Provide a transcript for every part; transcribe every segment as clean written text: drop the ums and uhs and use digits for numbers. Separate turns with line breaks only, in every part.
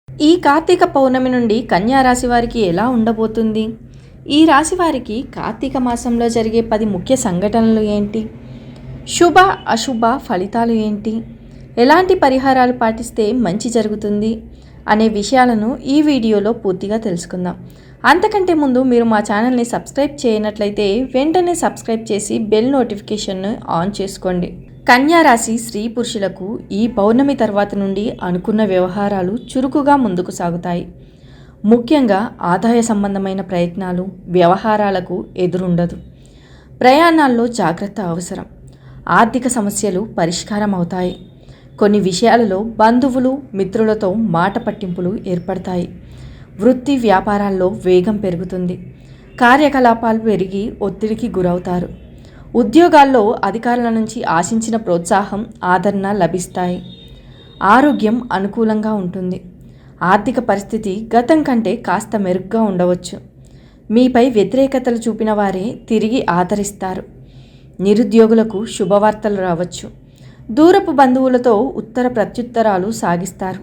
ఈ కార్తీక పౌర్ణమి నుండి కన్యా రాశి వారికి ఎలా ఉండబోతుంది? ఈ రాశి వారికి కార్తీక మాసంలో జరిగే 10 ముఖ్య సంఘటనలు ఏంటి? శుభ అశుభ ఫలితాలు ఏంటి? ఎలాంటి పరిహారాలు పాటిస్తే మంచి జరుగుతుంది అనే విషయాలను ఈ వీడియోలో పూర్తిగా తెలుసుకుందాం. అంతకంటే ముందు మీరు మా ఛానల్ని సబ్స్క్రైబ్ చేయనట్లయితే వెంటనే సబ్స్క్రైబ్ చేసి బెల్ నోటిఫికేషన్ను ఆన్ చేసుకోండి. కన్యా రాశి స్త్రీ పురుషులకు ఈ పౌర్ణమి తర్వాత నుండి అనుకున్న వ్యవహారాలు చురుకుగా ముందుకు సాగుతాయి. ముఖ్యంగా ఆదాయ సంబంధమైన ప్రయత్నాలు, వ్యవహారాలకు ఎదురుండదు. ప్రయాణాల్లో జాగ్రత్త అవసరం. ఆర్థిక సమస్యలు పరిష్కారం అవుతాయి. కొన్ని విషయాలలో బంధువులు, మిత్రులతో మాట పట్టింపులు ఏర్పడతాయి. వృత్తి వ్యాపారాల్లో వేగం పెరుగుతుంది. కార్యకలాపాలు పెరిగి ఒత్తిడికి గురవుతారు. ఉద్యోగాల్లో అధికారుల నుంచి ఆశించిన ప్రోత్సాహం, ఆదరణ లభిస్తాయి. ఆరోగ్యం అనుకూలంగా ఉంటుంది. ఆర్థిక పరిస్థితి గతం కంటే కాస్త మెరుగ్గా ఉండవచ్చు. మీపై వ్యతిరేకతలు చూపిన వారే తిరిగి ఆదరిస్తారు. నిరుద్యోగులకు శుభవార్తలు రావచ్చు. దూరపు బంధువులతో ఉత్తర ప్రత్యుత్తరాలు సాగిస్తారు.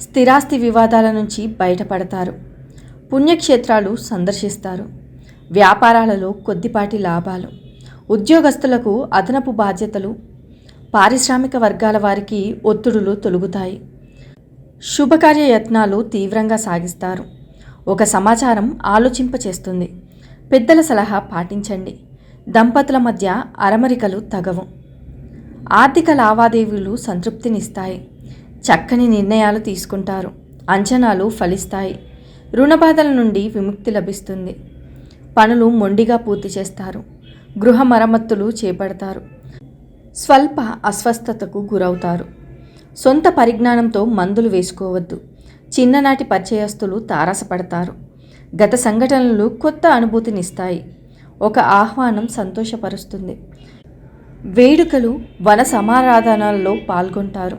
స్థిరాస్తి వివాదాల నుంచి బయటపడతారు. పుణ్యక్షేత్రాలు సందర్శిస్తారు. వ్యాపారాలలో కొద్దిపాటి లాభాలు. ఉద్యోగస్తులకు అదనపు బాధ్యతలు. పారిశ్రామిక వర్గాల వారికి ఒత్తిడులు తొలగుతాయి. శుభకార్య యత్నాలు తీవ్రంగా సాగిస్తారు. ఒక సమాచారం ఆలోచింపచేస్తుంది. పెద్దల సలహా పాటించండి. దంపతుల మధ్య అరమరికలు తగవు. ఆర్థిక లావాదేవీలు సంతృప్తినిస్తాయి. చక్కని నిర్ణయాలు తీసుకుంటారు. అంచనాలు ఫలిస్తాయి. రుణబాధల నుండి విముక్తి లభిస్తుంది. పనులు మొండిగా పూర్తి చేస్తారు. గృహ మరమ్మతులు చేపడతారు. స్వల్ప అస్వస్థతకు గురవుతారు. సొంత పరిజ్ఞానంతో మందులు వేసుకోవద్దు. చిన్ననాటి పరిచయస్తులు తారసపడతారు. గత సంఘటనలు కొత్త అనుభూతినిస్తాయి. ఒక ఆహ్వానం సంతోషపరుస్తుంది. వేడుకలు, వన సమారాధనల్లో పాల్గొంటారు.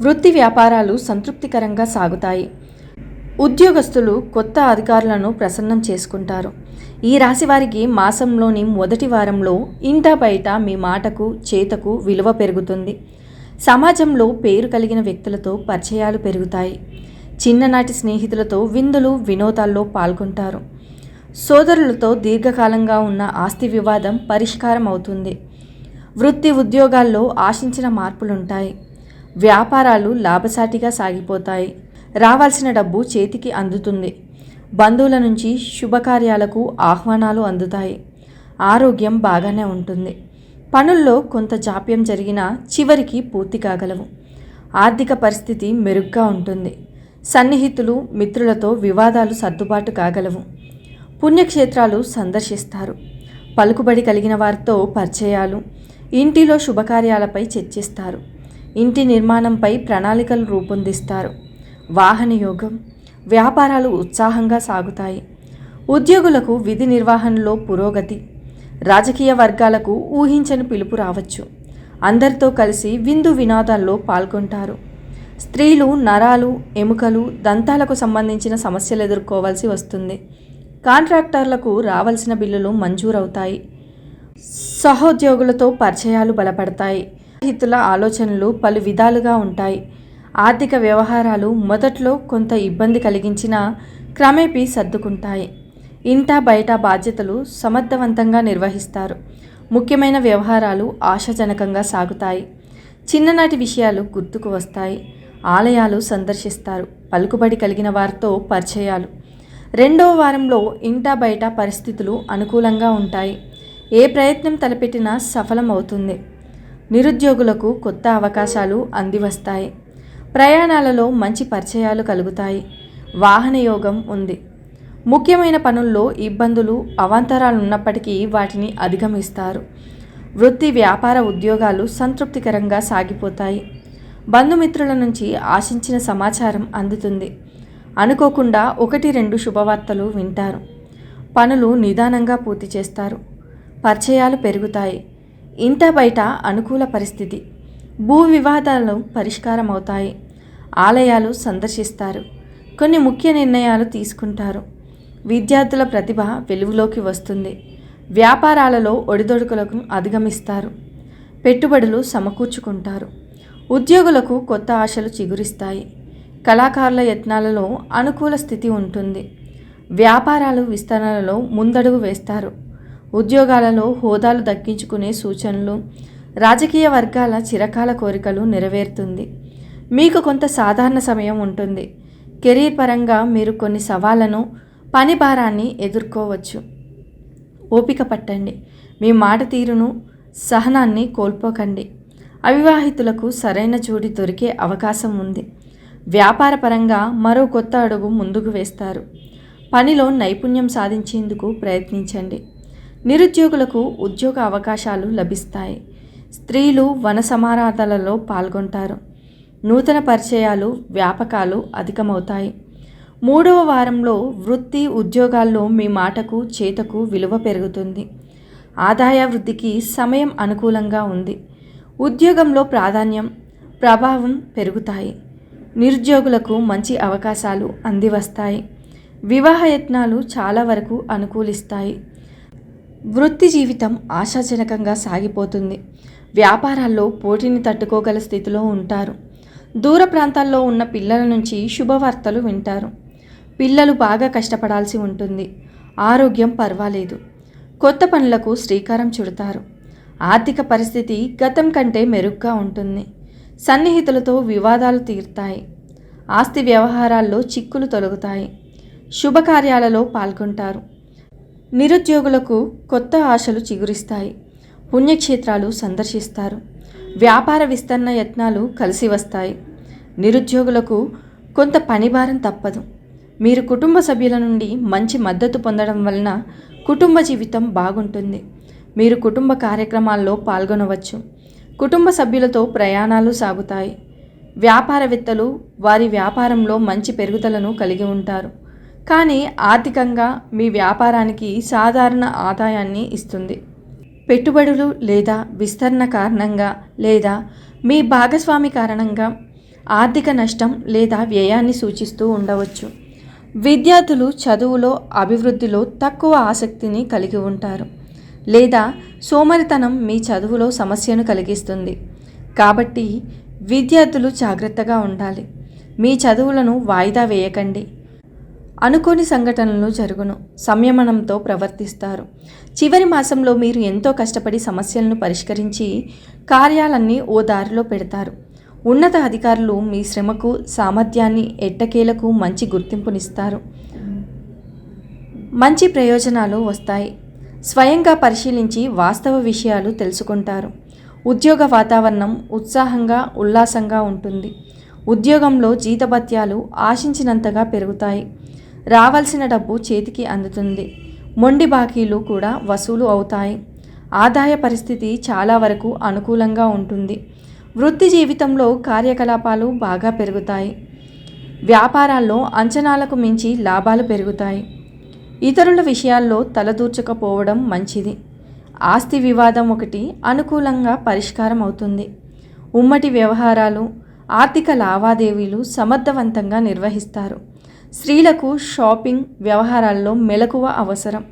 వృత్తి వ్యాపారాలు సంతృప్తికరంగా సాగుతాయి. ఉద్యోగస్తులు కొత్త అధికారులను ప్రసన్నం చేసుకుంటారు. ఈ రాశి వారికి మాసంలోని మొదటి వారంలో ఇంట బయట మీ మాటకు, చేతకు విలువ పెరుగుతుంది. సమాజంలో పేరు కలిగిన వ్యక్తులతో పరిచయాలు పెరుగుతాయి. చిన్ననాటి స్నేహితులతో విందులు, వినోదాల్లో పాల్గొంటారు. సోదరులతో దీర్ఘకాలంగా ఉన్న ఆస్తి వివాదం పరిష్కారం అవుతుంది. వృత్తి ఉద్యోగాల్లో ఆశించిన మార్పులుంటాయి. వ్యాపారాలు లాభసాటిగా సాగిపోతాయి. రావాల్సిన డబ్బు చేతికి అందుతుంది. బంధువుల నుంచి శుభకార్యాలకు ఆహ్వానాలు అందుతాయి. ఆరోగ్యం బాగానే ఉంటుంది. పనుల్లో కొంత జాప్యం జరిగినా చివరికి పూర్తి కాగలవు. ఆర్థిక పరిస్థితి మెరుగ్గా ఉంటుంది. సన్నిహితులు, మిత్రులతో వివాదాలు సర్దుబాటు కాగలవు. పుణ్యక్షేత్రాలు సందర్శిస్తారు. పలుకుబడి కలిగిన వారితో పరిచయాలు. ఇంటిలో శుభకార్యాలపై చర్చిస్తారు. ఇంటి నిర్మాణంపై ప్రణాళికలు రూపొందిస్తారు. వాహన యోగం. వ్యాపారాలు ఉత్సాహంగా సాగుతాయి. ఉద్యోగులకు విధి నిర్వహణలో పురోగతి. రాజకీయ వర్గాలకు ఊహించని పిలుపు రావచ్చు. అందరితో కలిసి విందు వినోదాల్లో పాల్గొంటారు. స్త్రీలు నరాలు, ఎముకలు, దంతాలకు సంబంధించిన సమస్యలు ఎదుర్కోవాల్సి వస్తుంది. కాంట్రాక్టర్లకు రావాల్సిన బిల్లులు మంజూరవుతాయి. సహోద్యోగులతో పరిచయాలు బలపడతాయి. స్నేహితుల ఆలోచనలు పలు విధాలుగా ఉంటాయి. ఆర్థిక వ్యవహారాలు మొదట్లో కొంత ఇబ్బంది కలిగించినా క్రమేపీ సర్దుకుంటాయి. ఇంట బయట బాధ్యతలు సమర్థవంతంగా నిర్వహిస్తారు. ముఖ్యమైన వ్యవహారాలు ఆశాజనకంగా సాగుతాయి. చిన్ననాటి విషయాలు గుర్తుకు వస్తాయి. ఆలయాలు సందర్శిస్తారు. పలుకుబడి కలిగిన వారితో పరిచయాలు. రెండవ వారంలో ఇంట బయట పరిస్థితులు అనుకూలంగా ఉంటాయి. ఏ ప్రయత్నం తలపెట్టినా సఫలం అవుతుంది. నిరుద్యోగులకు కొత్త అవకాశాలు అందివస్తాయి. ప్రయాణాలలో మంచి పరిచయాలు కలుగుతాయి. వాహన యోగం ఉంది. ముఖ్యమైన పనుల్లో ఇబ్బందులు, అవాంతరాలు ఉన్నప్పటికీ వాటిని అధిగమిస్తారు. వృత్తి వ్యాపార ఉద్యోగాలు సంతృప్తికరంగా సాగిపోతాయి. బంధుమిత్రుల నుంచి ఆశించిన సమాచారం అందుతుంది. అనుకోకుండా 1-2 శుభవార్తలు వింటారు. పనులు నిదానంగా పూర్తి చేస్తారు. పరిచయాలు పెరుగుతాయి. ఇంట బయట అనుకూల పరిస్థితి. భూ వివాదాలు పరిష్కారం అవుతాయి. ఆలయాలు సందర్శిస్తారు. కొన్ని ముఖ్య నిర్ణయాలు తీసుకుంటారు. విద్యార్థుల ప్రతిభ వెలుగులోకి వస్తుంది. వ్యాపారాలలో ఒడిదొడుకులకు అధిగమిస్తారు. పెట్టుబడులు సమకూర్చుకుంటారు. ఉద్యోగులకు కొత్త ఆశలు చిగురిస్తాయి. కళాకారుల యత్నాలలో అనుకూల స్థితి ఉంటుంది. వ్యాపారాలు విస్తరణలో ముందడుగు వేస్తారు. ఉద్యోగాలలో హోదాలు దక్కించుకునే సూచనలు, రాజకీయ వర్గాల చిరకాల కోరికలు నెరవేరుతుంది. మీకు కొంత సాధారణ సమయం ఉంటుంది. కెరీర్ పరంగా మీరు కొన్ని సవాళ్లను, పని భారాన్ని ఎదుర్కోవచ్చు. ఓపిక పట్టండి. మీ మాట తీరును, సహనాన్ని కోల్పోకండి. అవివాహితులకు సరైన జోడి దొరికే అవకాశం ఉంది. వ్యాపారపరంగా మరో కొత్త అడుగు ముందుకు వేస్తారు. పనిలో నైపుణ్యం సాధించేందుకు ప్రయత్నించండి. నిరుద్యోగులకు ఉద్యోగ అవకాశాలు లభిస్తాయి. స్త్రీలు వన సమారాధనలలో పాల్గొంటారు. నూతన పరిచయాలు, వ్యాపకాలు అధికమవుతాయి. 3వ వారంలో వృత్తి ఉద్యోగాల్లో మీ మాటకు, చేతకు విలువ పెరుగుతుంది. ఆదాయ వృద్ధికి సమయం అనుకూలంగా ఉంది. ఉద్యోగంలో ప్రాధాన్యం, ప్రభావం పెరుగుతాయి. నిరుద్యోగులకు మంచి అవకాశాలు అందివస్తాయి. వివాహ యత్నాలు చాలా వరకు అనుకూలిస్తాయి. వృత్తి జీవితం ఆశాజనకంగా సాగిపోతుంది. వ్యాపారాల్లో పోటీని తట్టుకోగల స్థితిలో ఉంటారు. దూర ప్రాంతాల్లో ఉన్న పిల్లల నుంచి శుభవార్తలు వింటారు. పిల్లలు బాగా కష్టపడాల్సి ఉంటుంది. ఆరోగ్యం పర్వాలేదు. కొత్త పనులకు శ్రీకారం చుడతారు. ఆర్థిక పరిస్థితి గతం కంటే మెరుగ్గా ఉంటుంది. సన్నిహితులతో వివాదాలు తీరుతాయి. ఆస్తి వ్యవహారాల్లో చిక్కులు తొలగుతాయి. శుభకార్యాలలో పాల్గొంటారు. నిరుద్యోగులకు కొత్త ఆశలు చిగురిస్తాయి. పుణ్యక్షేత్రాలు సందర్శిస్తారు. వ్యాపార విస్తరణ యత్నాలు కలిసి వస్తాయి. నిరుద్యోగులకు కొంత పనిభారం తప్పదు. మీరు కుటుంబ సభ్యుల నుండి మంచి మద్దతు పొందడం వలన కుటుంబ జీవితం బాగుంటుంది. మీరు కుటుంబ కార్యక్రమాల్లో పాల్గొనవచ్చు. కుటుంబ సభ్యులతో ప్రయాణాలు సాగుతాయి. వ్యాపారవేత్తలు వారి వ్యాపారంలో మంచి పెరుగుదలను కలిగి ఉంటారు. కానీ ఆర్థికంగా మీ వ్యాపారానికి సాధారణ ఆదాయాన్ని ఇస్తుంది. పెట్టుబడులు లేదా విస్తరణ కారణంగా లేదా మీ భాగస్వామి కారణంగా ఆర్థిక నష్టం లేదా వ్యయాన్ని సూచిస్తూ ఉండవచ్చు. విద్యార్థులు చదువులో, అభివృద్ధిలో తక్కువ ఆసక్తిని కలిగి ఉంటారు. లేదా సోమరితనం మీ చదువులో సమస్యను కలిగిస్తుంది. కాబట్టి విద్యార్థులు జాగ్రత్తగా ఉండాలి. మీ చదువులను వాయిదా వేయకండి. అనుకోని సంఘటనలు జరుగును. సంయమనంతో ప్రవర్తిస్తారు. చివరి మాసంలో మీరు ఎంతో కష్టపడి సమస్యలను పరిష్కరించి కార్యాలన్నీ ఓ దారిలో పెడతారు. ఉన్నత అధికారులు మీ శ్రమకు, సామర్థ్యాన్ని, ఎట్టకేలకు మంచి గుర్తింపునిస్తారు. మంచి ప్రయోజనాలు వస్తాయి. స్వయంగా పరిశీలించి వాస్తవ విషయాలు తెలుసుకుంటారు. ఉద్యోగ వాతావరణం ఉత్సాహంగా, ఉల్లాసంగా ఉంటుంది. ఉద్యోగంలో జీతభత్యాలు ఆశించినంతగా పెరుగుతాయి. రావాల్సిన డబ్బు చేతికి అందుతుంది. మొండి బాకీలు కూడా వసూలు అవుతాయి. ఆదాయ పరిస్థితి చాలా వరకు అనుకూలంగా ఉంటుంది. వృత్తి జీవితంలో కార్యకలాపాలు బాగా పెరుగుతాయి. వ్యాపారాల్లో అంచనాలకు మించి లాభాలు పెరుగుతాయి. ఇతరుల విషయాల్లో తలదూర్చకపోవడం మంచిది. ఆస్తి వివాదం ఒకటి అనుకూలంగా పరిష్కారం అవుతుంది. ఉమ్మడి వ్యవహారాలు, ఆర్థిక లావాదేవీలు సమర్థవంతంగా నిర్వహిస్తారు. స్త్రీలకు షాపింగ్ వ్యవహారాల్లో మెలకువ అవసరం.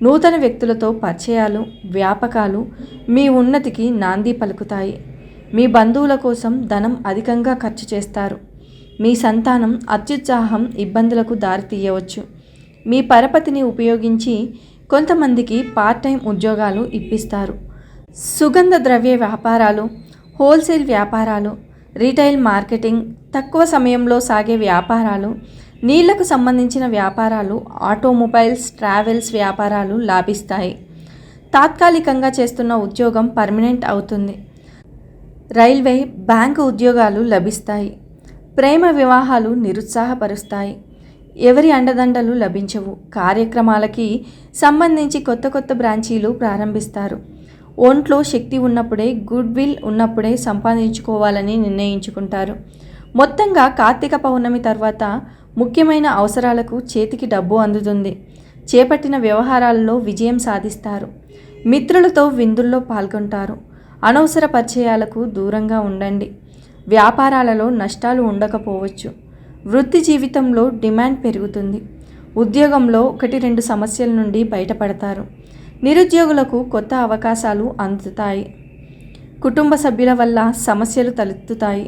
నూతన వ్యక్తులతో పరిచయాలు, వ్యాపకాలు మీ ఉన్నతికి నాంది పలుకుతాయి. మీ బంధువుల కోసం ధనం అధికంగా ఖర్చు చేస్తారు. మీ సంతానం అత్యుత్సాహం ఇబ్బందులకు దారితీయవచ్చు. మీ పరపతిని ఉపయోగించి కొంతమందికి పార్ట్ టైం ఉద్యోగాలు ఇప్పిస్తారు. సుగంధ ద్రవ్య వ్యాపారాలు, హోల్సేల్ వ్యాపారాలు, రీటైల్ మార్కెటింగ్, తక్కువ సమయంలో సాగే వ్యాపారాలు, నీళ్లకు సంబంధించిన వ్యాపారాలు, ఆటోమొబైల్స్, ట్రావెల్స్ వ్యాపారాలు లాభిస్తాయి. తాత్కాలికంగా చేస్తున్న ఉద్యోగం పర్మనెంట్ అవుతుంది. రైల్వే, బ్యాంకు ఉద్యోగాలు లభిస్తాయి. ప్రేమ వివాహాలు నిరుత్సాహపరుస్తాయి. ఎవరి అండదండలు లభించవు. కార్యక్రమాలకి సంబంధించి కొత్త కొత్త బ్రాంచీలు ప్రారంభిస్తారు. ఒంట్లో శక్తి ఉన్నప్పుడే, గుడ్ విల్ ఉన్నప్పుడే సంపాదించుకోవాలని నిర్ణయించుకుంటారు. మొత్తంగా కార్తీక పౌర్ణమి తర్వాత ముఖ్యమైన అవసరాలకు చేతికి డబ్బు అందుతుంది. చేపట్టిన వ్యవహారాలలో విజయం సాధిస్తారు. మిత్రులతో విందుల్లో పాల్గొంటారు. అనవసర పరిచయాలకు దూరంగా ఉండండి. వ్యాపారాలలో నష్టాలు ఉండకపోవచ్చు. వృత్తి జీవితంలో డిమాండ్ పెరుగుతుంది. ఉద్యోగంలో 1-2 సమస్యల నుండి బయటపడతారు. నిరుద్యోగులకు కొత్త అవకాశాలు అందుతాయి. కుటుంబ సభ్యుల వల్ల సమస్యలు తలెత్తుతాయి.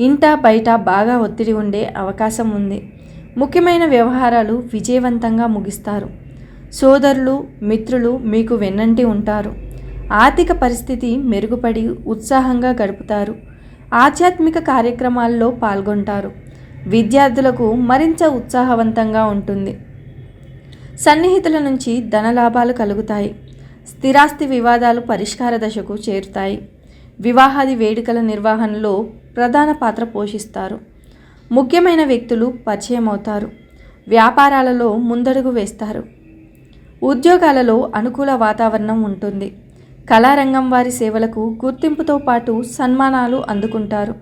ఇంట బయట బాగా ఒత్తిడి ఉండే అవకాశం ఉంది. ముఖ్యమైన వ్యవహారాలు విజయవంతంగా ముగిస్తారు. సోదరులు, మిత్రులు మీకు వెన్నంటి ఉంటారు. ఆర్థిక పరిస్థితి మెరుగుపడి ఉత్సాహంగా గడుపుతారు. ఆధ్యాత్మిక కార్యక్రమాల్లో పాల్గొంటారు. విద్యార్థులకు మరింత ఉత్సాహవంతంగా ఉంటుంది. సన్నిహితుల నుంచి ధనలాభాలు కలుగుతాయి. స్థిరాస్తి వివాదాలు పరిష్కార దశకు చేరుతాయి. వివాహాది వేడుకల నిర్వహణలో ప్రధాన పాత్ర పోషిస్తారు. ముఖ్యమైన వ్యక్తులు పరిచయం అవుతారు. వ్యాపారాలలో ముందడుగు వేస్తారు. ఉద్యోగాలలో అనుకూల వాతావరణం ఉంటుంది. కళారంగం వారి సేవలకు గుర్తింపుతో పాటు సన్మానాలు అందుకుంటారు.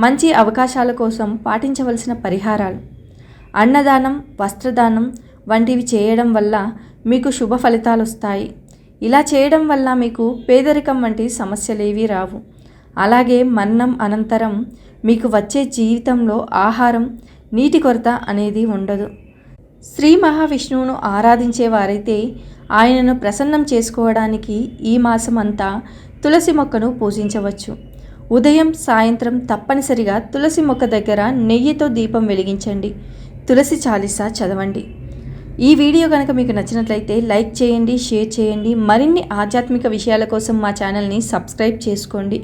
మంచి అవకాశాల కోసం పాటించవలసిన పరిహారాలు: అన్నదానం, వస్త్రదానం వంటివి చేయడం వల్ల మీకు శుభ ఫలితాలు వస్తాయి. ఇలా చేయడం వల్ల మీకు పేదరికం వంటి సమస్యలేవీ రావు. అలాగే మరణం అనంతరం మీకు వచ్చే జీవితంలో ఆహారం, నీటి కొరత అనేది ఉండదు. శ్రీ మహావిష్ణువును ఆరాధించేవారైతే ఆయనను ప్రసన్నం చేసుకోవడానికి ఈ మాసం అంతా తులసి మొక్కను పూజించవచ్చు. ఉదయం, సాయంత్రం తప్పనిసరిగా తులసి మొక్క దగ్గర నెయ్యితో దీపం వెలిగించండి. తులసి చాలీసా చదవండి. ఈ వీడియో కనుక మీకు నచ్చినట్లయితే లైక్ చేయండి, షేర్ చేయండి. మరిన్ని ఆధ్యాత్మిక విషయాల కోసం మా ఛానల్ని సబ్స్క్రైబ్ చేసుకోండి.